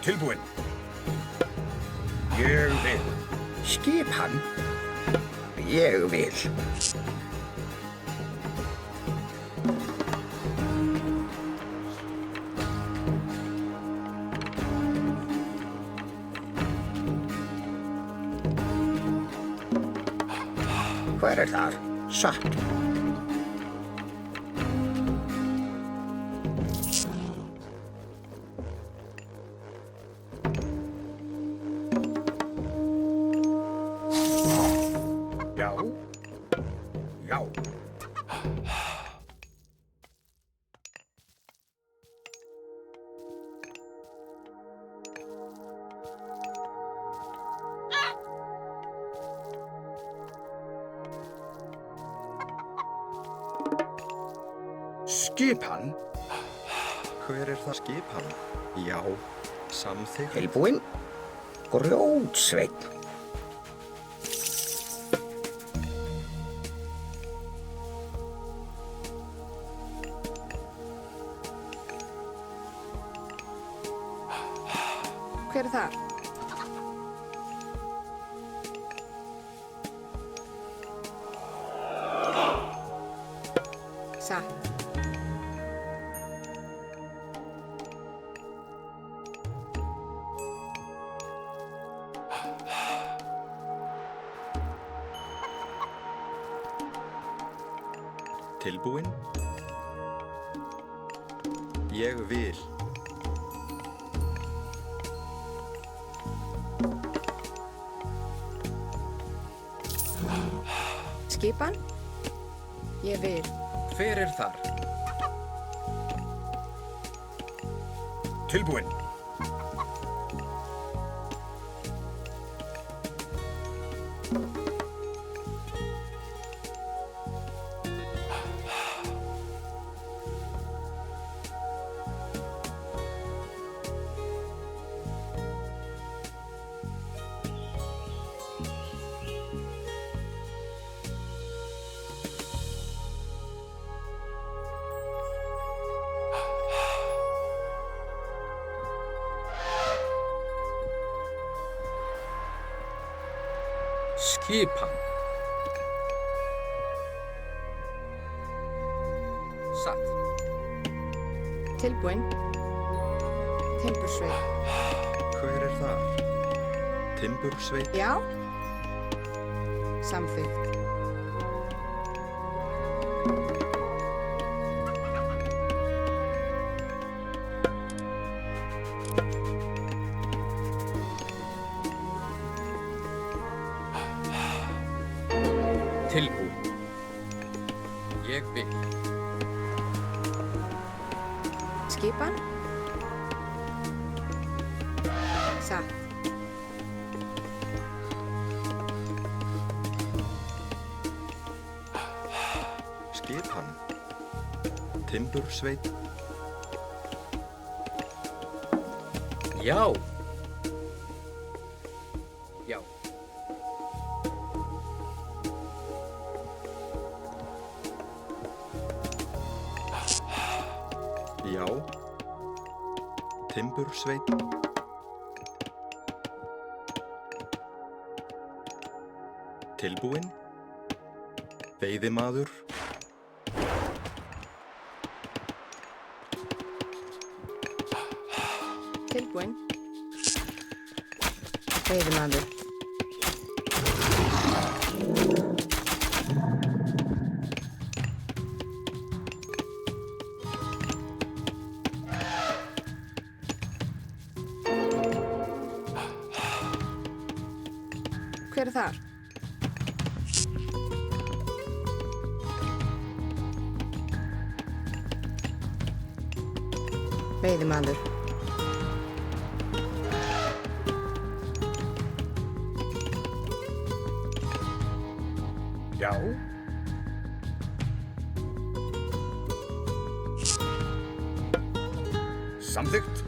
Tilbúinn. Ég vil. Skipan. Ég vil. Hver þar? Satt. Já. Já. Skipan. Hver það skipan? Já, samþykkt. Tilbúinn. Grjótsveinn. Hver þar? Satt. Tilbúinn? Ég vil. Skipan? Ég vil. Hver þar? Tilbúinn. Skipan. Satt. Tilbúinn. Timbursveinn. Hver þar? Timbursveinn. Já. Samþykkt. Tilbúinn. Ég vil. Skipan? Satt. Skipan. Timbursveinn. Já. Já. Já. Timbursveinn. Tilbúinn? Veiðimaður. Tilbúinn. Veiðimaður. Hver þar? Veiðimaður. Já. Samþykkt.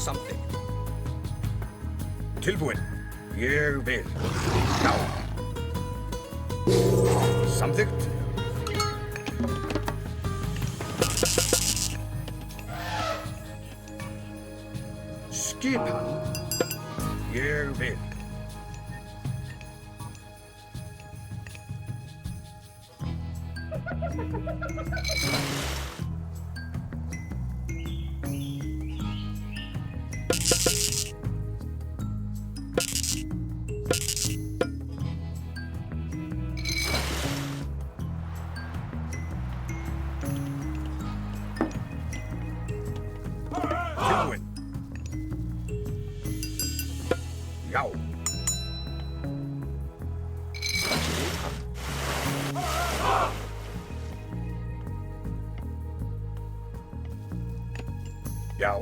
Samþykkt. Tilbúinn. Ég vil. Já. Samþykkt. Skipan. Ég vil. Tilbúinn. Já. Skipan. Já.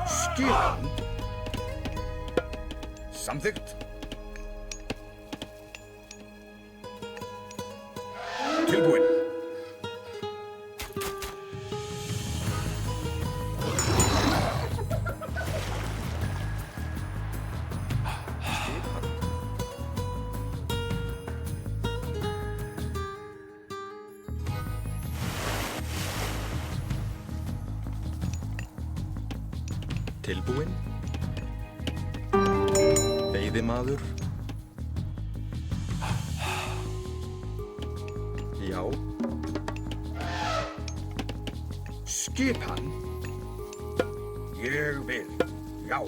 Skipan. Samþykkt. Tilbúinn. Skipan. Tilbúinn. Veiðimaður. Já. Skipan. Ég vil. Já.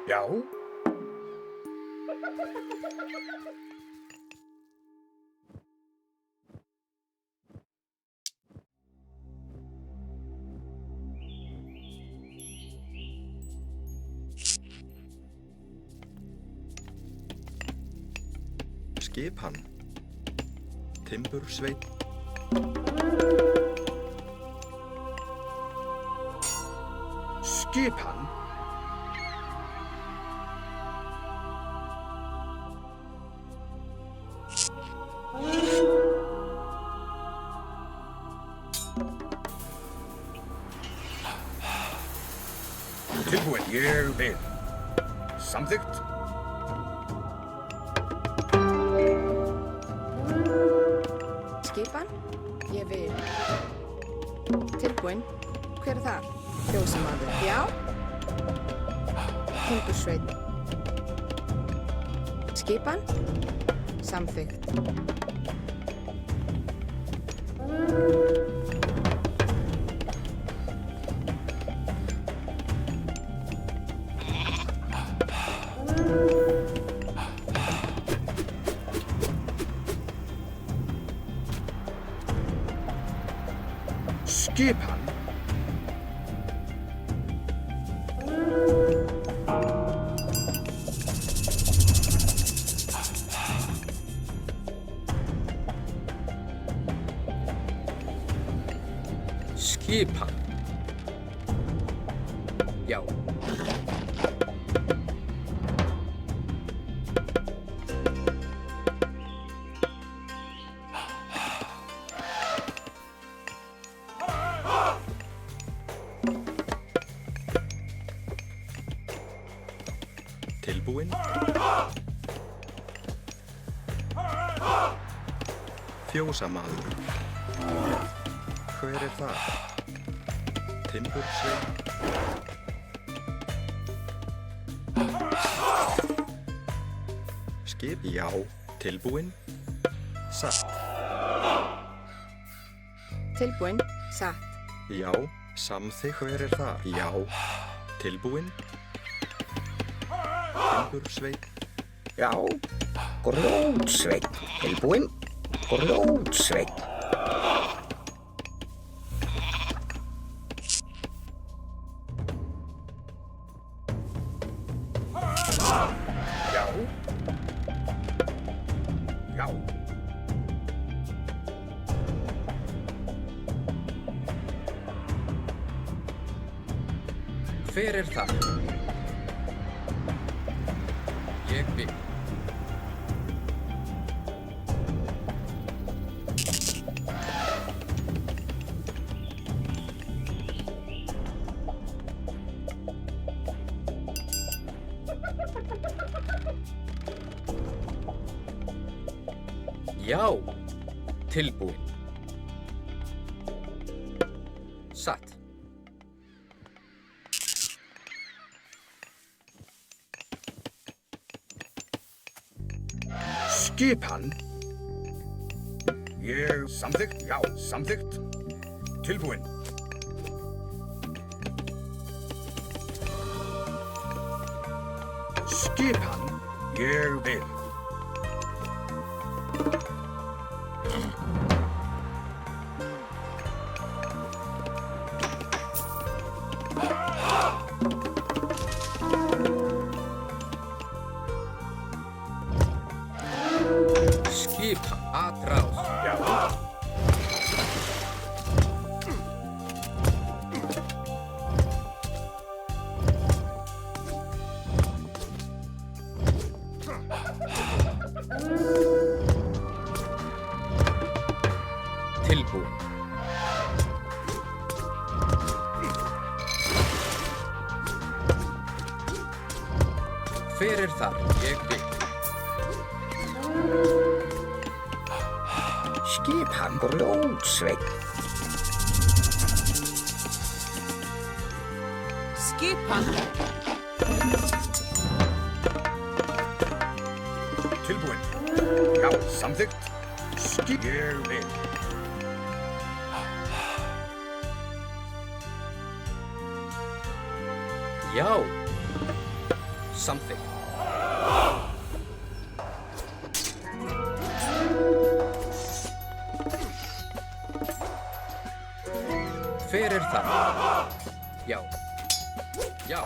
Já. Skipan. Timbursveinn. Skipan. Tilbúinn. Ég vil. Samþykkt. Skipan. Ég vil. Tilbúinn. Hver er það? Fjósamaður. Já. Timbursveinn. Skipan. Samþykkt. Skipan. Skipan. Já. Tilbúinn. Fjósamaður. Hver er það? Timbursveinn. Skip. Já. Tilbúinn. Satt. Tilbúinn. Satt. Já. Samþykkt. Hver er það? Já. Tilbúinn. Timbursveinn. Já. Grjótsveinn. Tilbúinn. Grjótsveinn. Já. Já. Hver er þar? Ég vil. Já, tilbúin. Satt. Skipan. Ég samþykkt. Já, samþykkt. Tilbúin. Skipan. Ég vil. Skipa atrás. Já. Tilbúin. Hver er þar? Ég vil. Skipan grjótsveinn. Skipan. Tilbúin. Já, samþykkt. Ég vil. Já, samþykkt. Hver er það? Já. Já.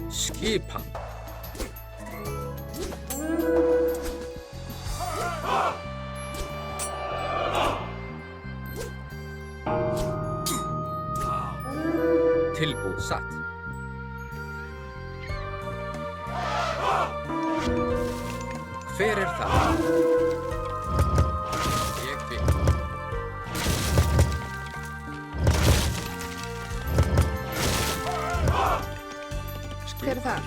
Skipan. Tilbúið satt. Hver er það? Ég vil. Hver er það?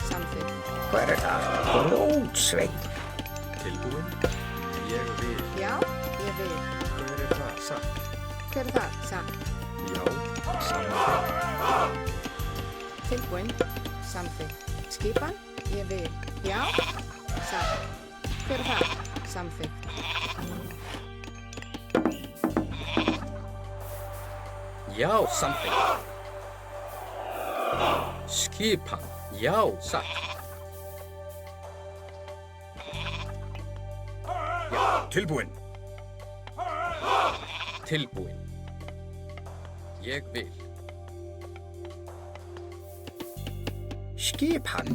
Samþykkt. Hver er það? Grjótsveinn. Tilbúin. Ég vil. Já, ég vil. Hver er það? Satt. Hver er það? Satt. Já, samþykkt. Tilbúin. Samþykkt. Skipan. Ég vil. Já. Satt. Hver er það? Samþykkt. Já, samþykkt. Skipan. Já, satt. Tilbúin. Tilbúin. Ég vil. Skipan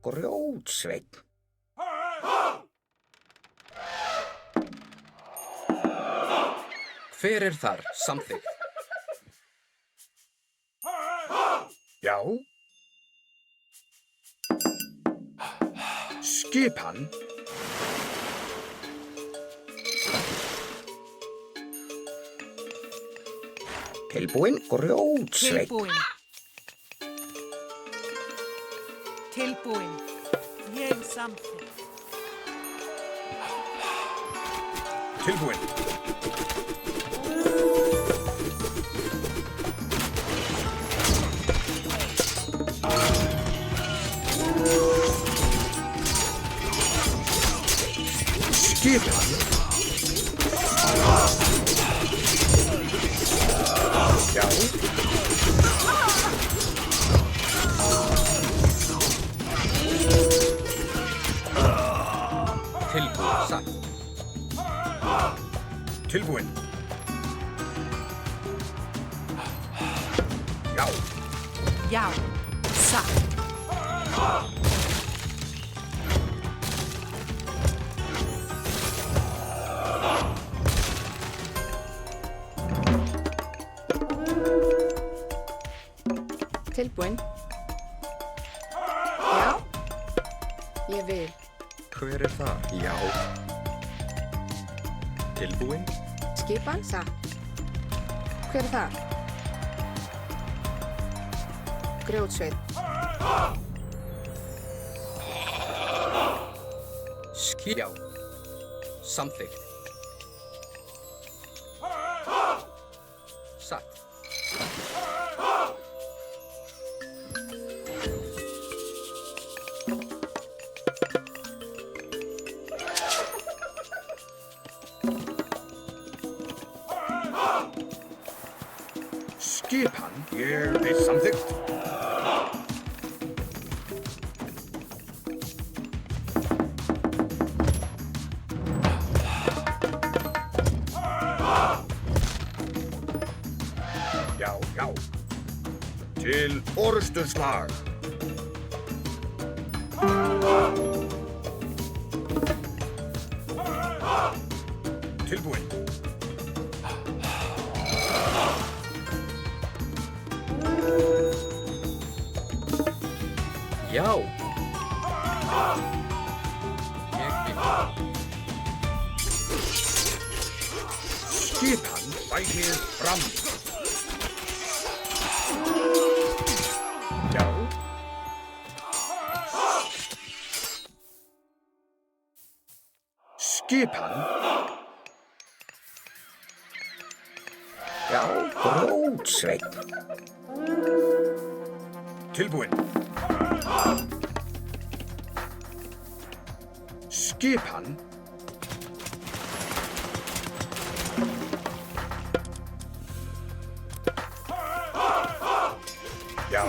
grjótsveinn. Hver er þar? Samþykkt. Já. Skipan. Tilbúin grjótsveinn. Tilbúin. Tilbúin. Ég samþykkt. Tilbúin. Skipan. Já. Tilbúið satt. Tilbúin. Já. Já. Satt. Tilbúin. Já. Ég vil. Hver er þar? Já. Tilbúin? Skipan, satt. Hver er það? Grjótsveit. Já. Samþykkt. Satt. Skipan. Ég vil samþykkt. Já, já. Til orusturslag. Tilbúin. Já. Ég vil. Skipan bætið fram. Já. Skipan. Já, grjótsveit. Tilbúin. Skipan. Já.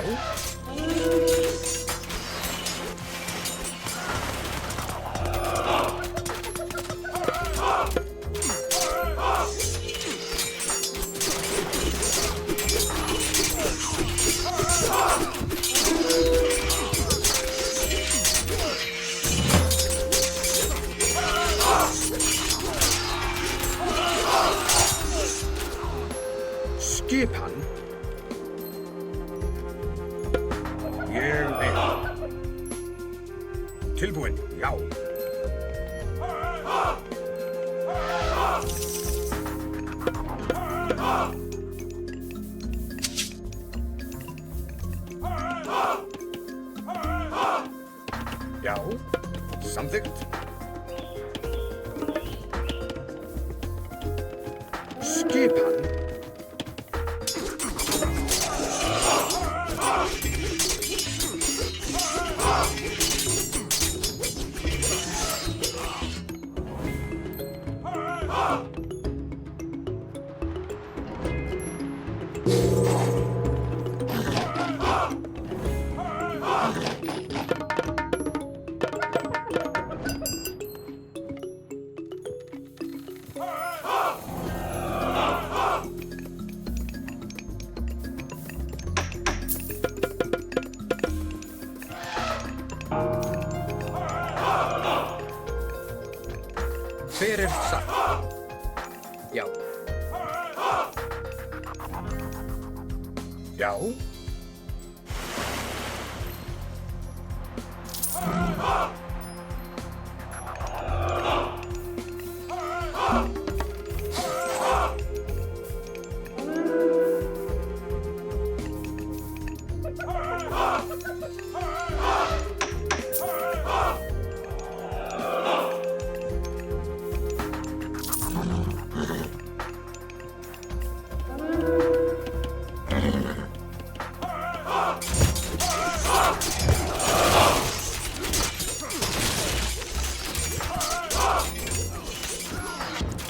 Skipan. Ég vil. Tilbúin. Já. Já. Samþykkt. Skipan. Hver er satt? Já. Já.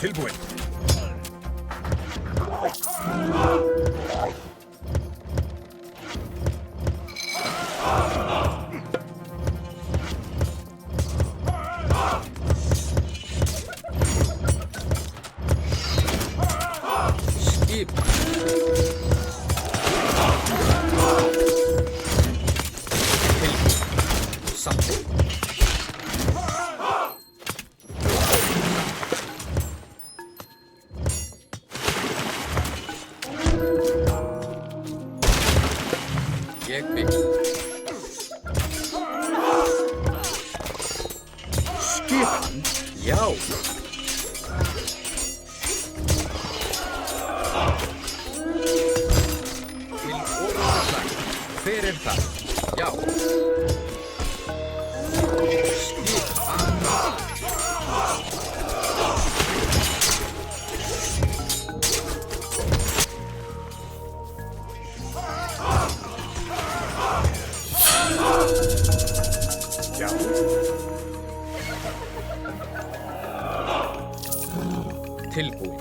Tilbúin. Skipan. Tilbúin. Samþykkt. Já. Skipan. Já. Tilbúin.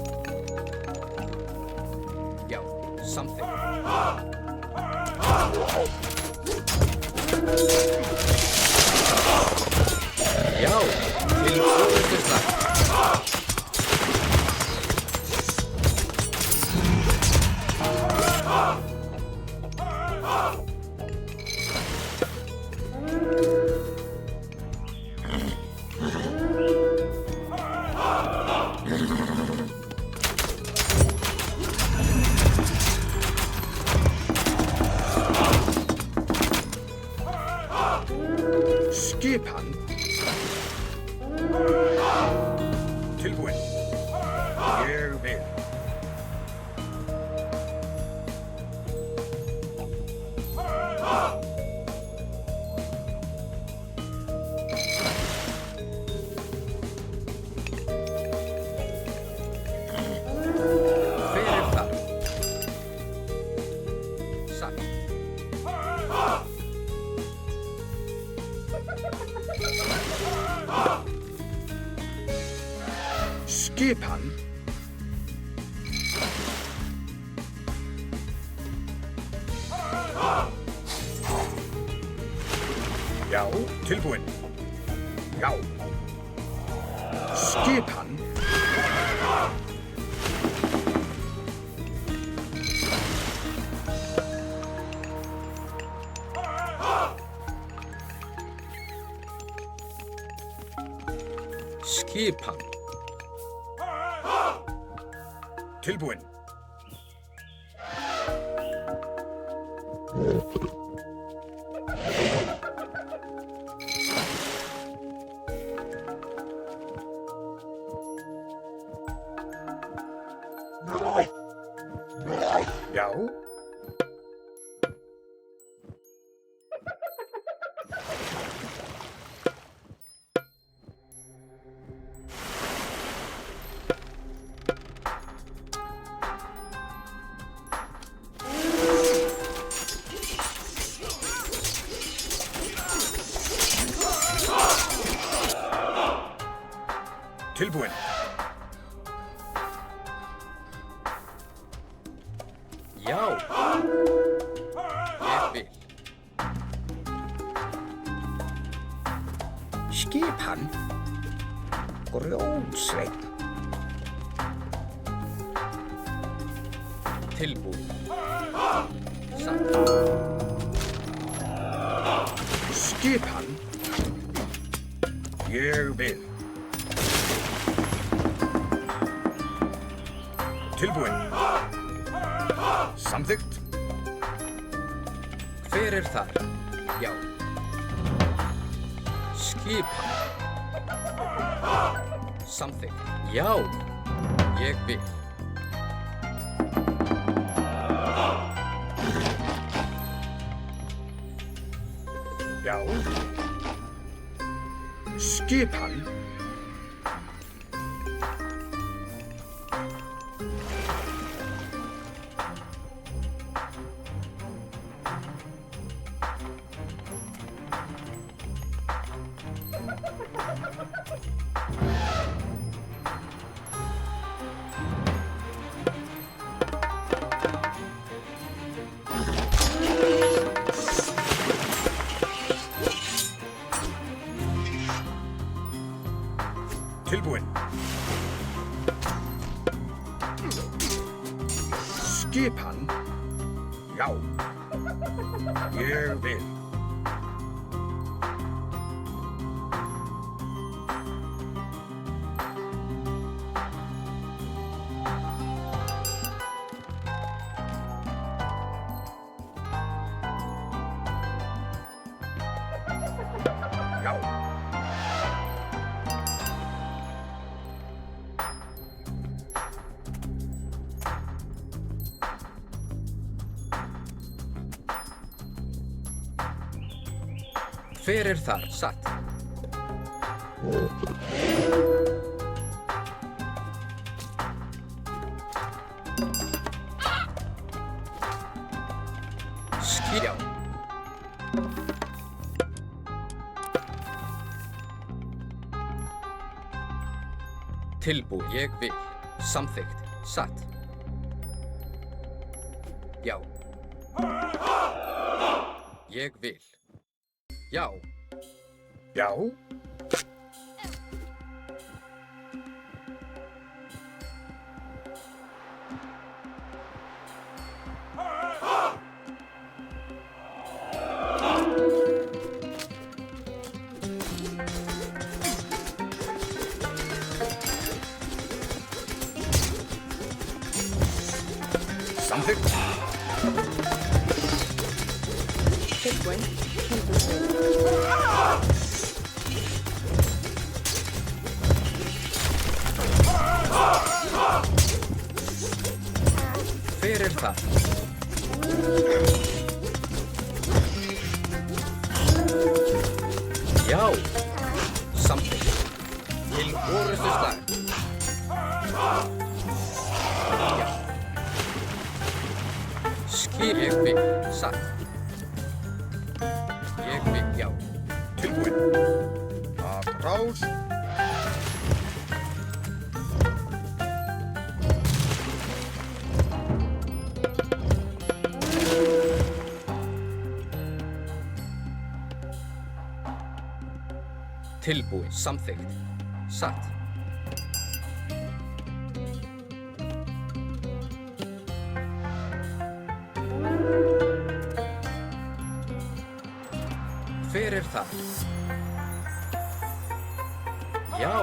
Já, samþykkt. Já, tilbúin til slag. Skipan. Tilbúin. Ég vil. Hver er það? Sagt. Skipan. Já, tilbúin. Já. Skipan. Skipan. Tilbúin. Já. Tilbúin. Já. Ég vil. Skipan. Grjótsveinn. Tilbúin. Sagt. Skipan. Ég vil. Tilbúin. Samþykkt. Hver er þar? Já. Skipan. Samþykkt. Já. Ég vil. Já. Skipan. Tilbúin. Skipan. Já. Ég vil. Já. Hver er þar? Satt. Já. Tilbúin. Ég vil. Samþykkt. Satt. Já. Ég vil. Já. Já. Samþykkt. Tilbúin. Tilbúin. Hver er það? Já. Samþykkt. Til orustu slag. Já. Skip. Ég vil. Satt. Ég vil. Já. Tilbúin. Að rás. Tilbúin. Samþykkt. Satt. Hver er það? Já.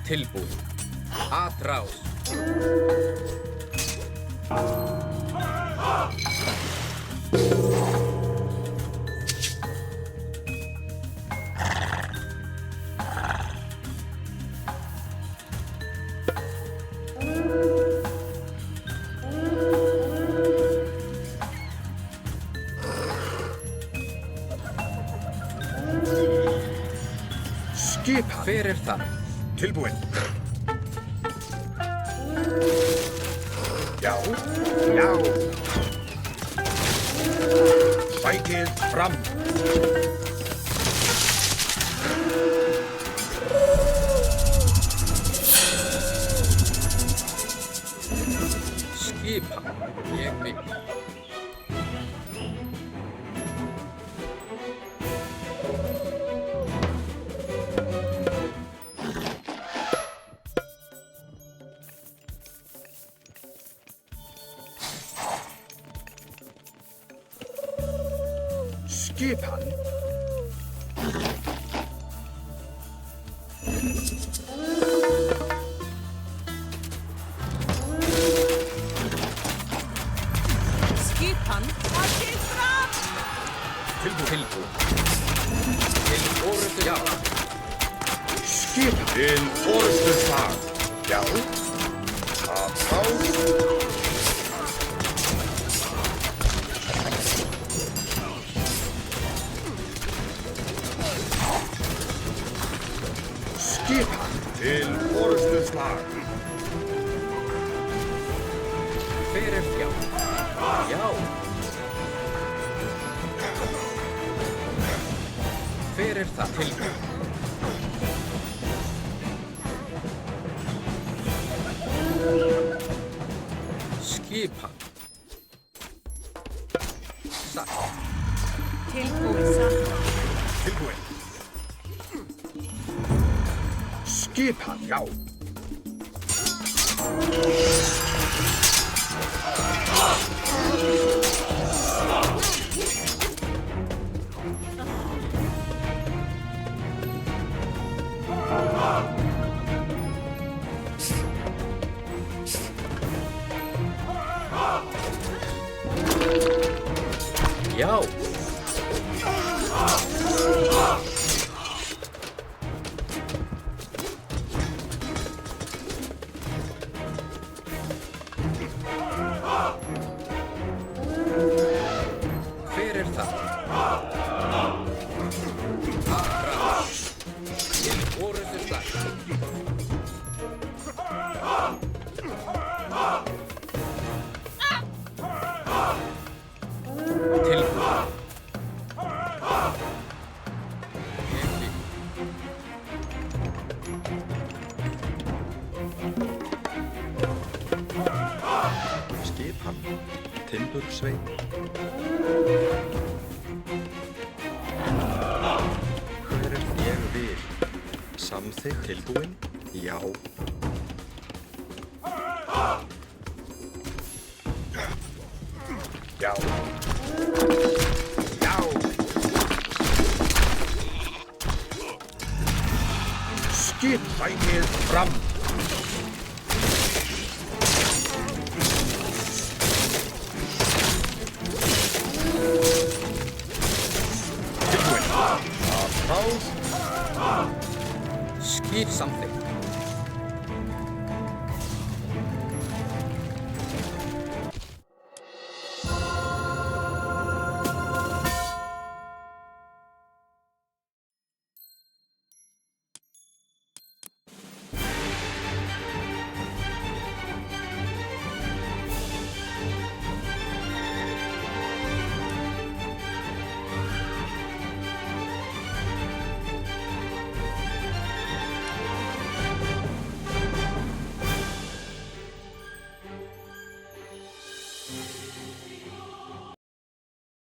Tilbúin. Atrás. Skipan. Hver er það? Tilbúin. Já. Já. Sækið fram. Skipan. Ég vil. Skipan. Skipan. Takið fram! Tilbúin. Til orustu. Já. Skipan. Til orustu slag. Já. Að rás. Skipan. Til orustu slag. Hver er já? Já. Hver er það? Tilbúin. Skipan. Satt. Tilbúin satt. Tilbúin. Skipan. Já. Já. Sveit. Hver er það? Ég vil. Samþykkt. Tilbúin? Já. Já. Já. Skipshækið fram. Tilbúin. Applaus. Skip samþykkt.